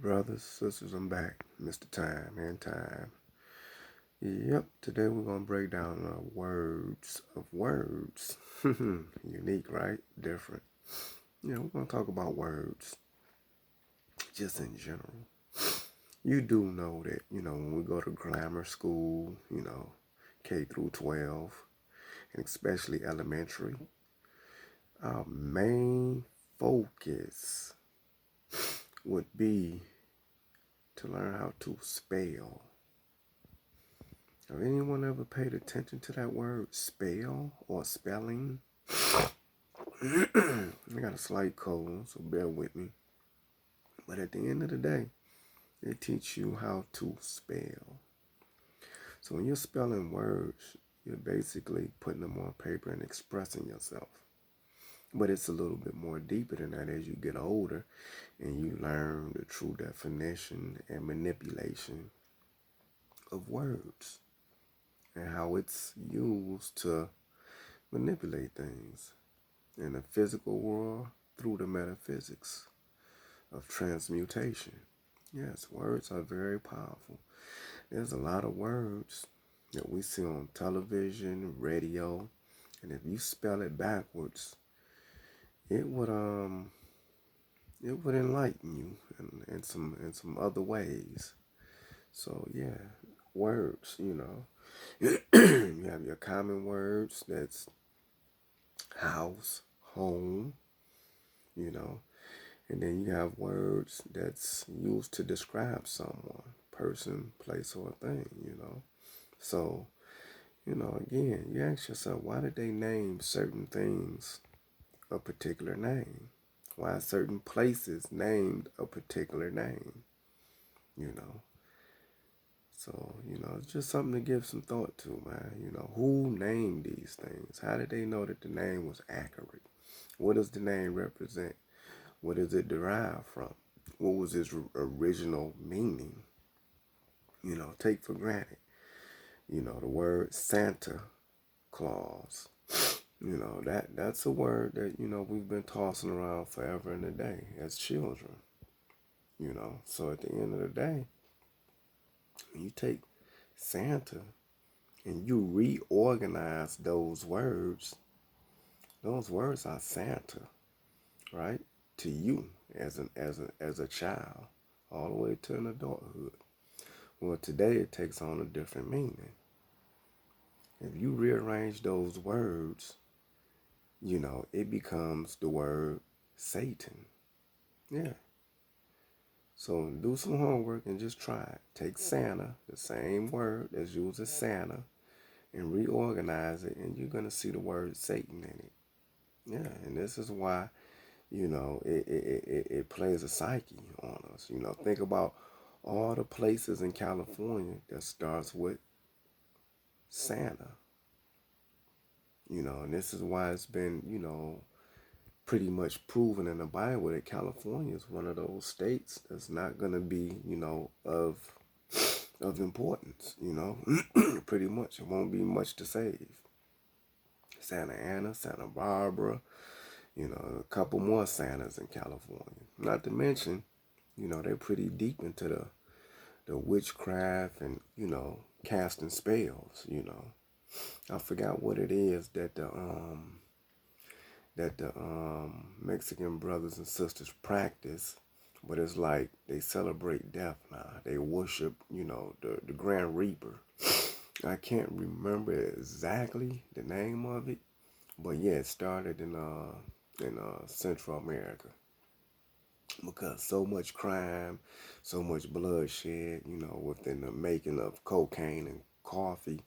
brothers, sisters, I'm back. Mr. Time and Time. Yep, today we're going to break down words of words. Unique, right? Different. We're going to talk about words just in general. You do know that, when we go to grammar school, K through 12, and especially elementary, our main focus would be to learn how to spell. Have anyone ever paid attention to that word spell or spelling? I got a slight cold, so bear with me. But at the end of the day, they teach you how to spell. So when you're spelling words, you're basically putting them on paper and expressing yourself. But it's a little bit more deeper than that as you get older and you learn the true definition and manipulation of words and how it's used to manipulate things in the physical world through the metaphysics of transmutation. Yes, words are very powerful. There's a lot of words that we see on television, radio, and if you spell it backwards, it would enlighten you in some other ways. So yeah, words, you have your common words, that's house, home, and then you have words that's used to describe someone, person, place, or thing, So, again, you ask yourself, why did they name certain things a particular name? Why are certain places named a particular name, So, it's just something to give some thought to, man. Who named these things? How did they know that the name was accurate? What does the name represent? What does it derive from? What was its original meaning? Take for granted. The word Santa Claus. That's a word that, we've been tossing around forever and a day as children. So at the end of the day, when you take Santa and you reorganize those words are Santa, right? To you as a child, all the way to an adulthood. Well, today it takes on a different meaning. If you rearrange those words, it becomes the word Satan. Yeah. So do some homework and just try it. Take Santa, the same word that's used as Santa, and reorganize it, and you're going to see the word Satan in it. Yeah, and this is why, it plays a psyche on us. Think about all the places in California that starts with Santa. And this is why it's been, pretty much proven in the Bible that California is one of those states that's not going to be, of importance, pretty much. It won't be much to save. Santa Ana, Santa Barbara, a couple more Santas in California. Not to mention, they're pretty deep into the witchcraft and, casting spells, I forgot what it is that the Mexican brothers and sisters practice, but it's like they celebrate death now. They worship, the Grand Reaper. I can't remember exactly the name of it, but yeah, it started in Central America because so much crime, so much bloodshed, within the making of cocaine and coffee.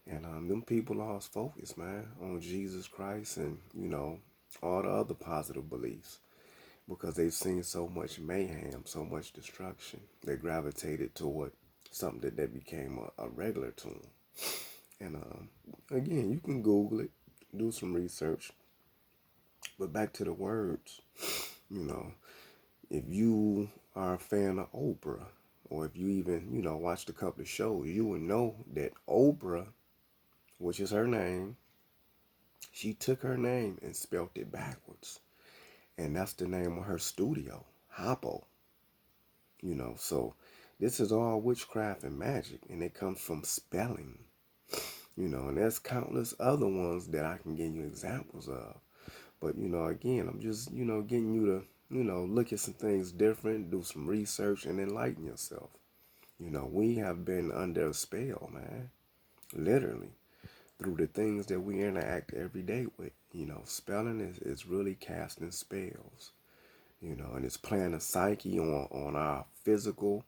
And them people lost focus, man, on Jesus Christ and, all the other positive beliefs because they've seen so much mayhem, so much destruction. They gravitated toward something that became a regular to them. And again, you can Google it, do some research. But back to the words, if you are a fan of Oprah, or if you even, watched a couple of shows, you would know that Oprah, which is her name, she took her name and spelt it backwards. And that's the name of her studio, Hoppo. So this is all witchcraft and magic, and it comes from spelling, and there's countless other ones that I can give you examples of. But, again, I'm just, getting you to, look at some things different, do some research, and enlighten yourself. We have been under a spell, man, literally, through the things that we interact every day with. Spelling is really casting spells, and it's playing a psyche on our physical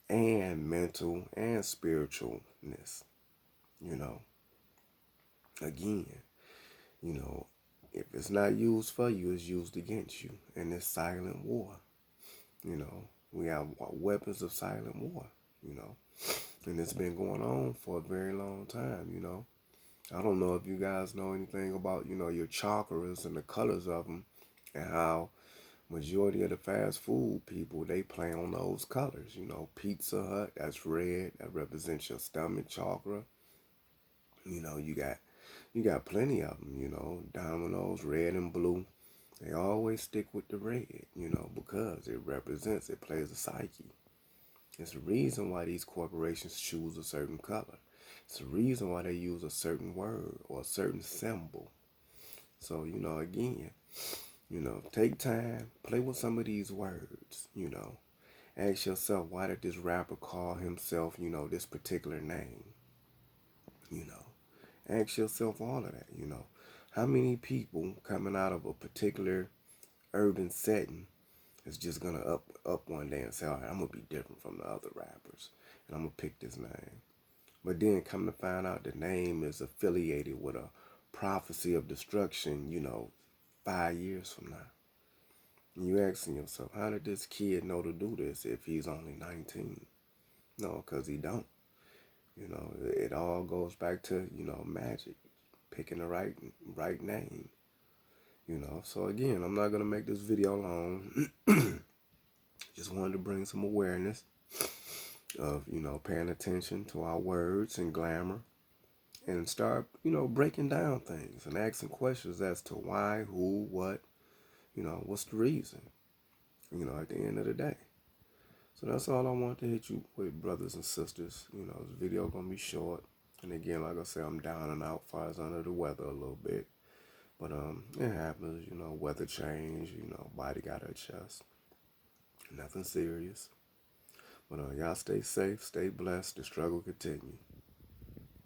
and mental and spiritualness, you know. Again, you know, if it's not used for you, it's used against you. And it's silent war, you know. We have weapons of silent war, you know. And it's been going on for a very long time. I don't know if you guys know anything about, your chakras and the colors of them, and how majority of the fast food people, they play on those colors. Pizza Hut, that's red, that represents your stomach chakra. You got plenty of them. Dominoes, red and blue. They always stick with the red. Because it plays a psyche. It's the reason why these corporations choose a certain color. It's the reason why they use a certain word or a certain symbol. So, again, take time, play with some of these words. Ask yourself, why did this rapper call himself, this particular name? You know, ask yourself all of that. How many people coming out of a particular urban setting is just gonna up one day and say, all right, I'm gonna be different from the other rappers and I'm gonna pick this name. But then come to find out the name is affiliated with a prophecy of destruction, 5 years from now. And you asking yourself, how did this kid know to do this if he's only 19? No, because he don't. It all goes back to, magic, picking the right name. So again, I'm not going to make this video long. Just wanted to bring some awareness of, paying attention to our words and glamour and start, breaking down things and asking questions as to why, who, what, what's the reason, at the end of the day. So that's all I want to hit you with, brothers and sisters. This video gonna be short. And again, like I said, I'm down and out, far as under the weather a little bit. But it happens, weather change, body got to adjust. Nothing serious. But y'all stay safe, stay blessed, the struggle continue.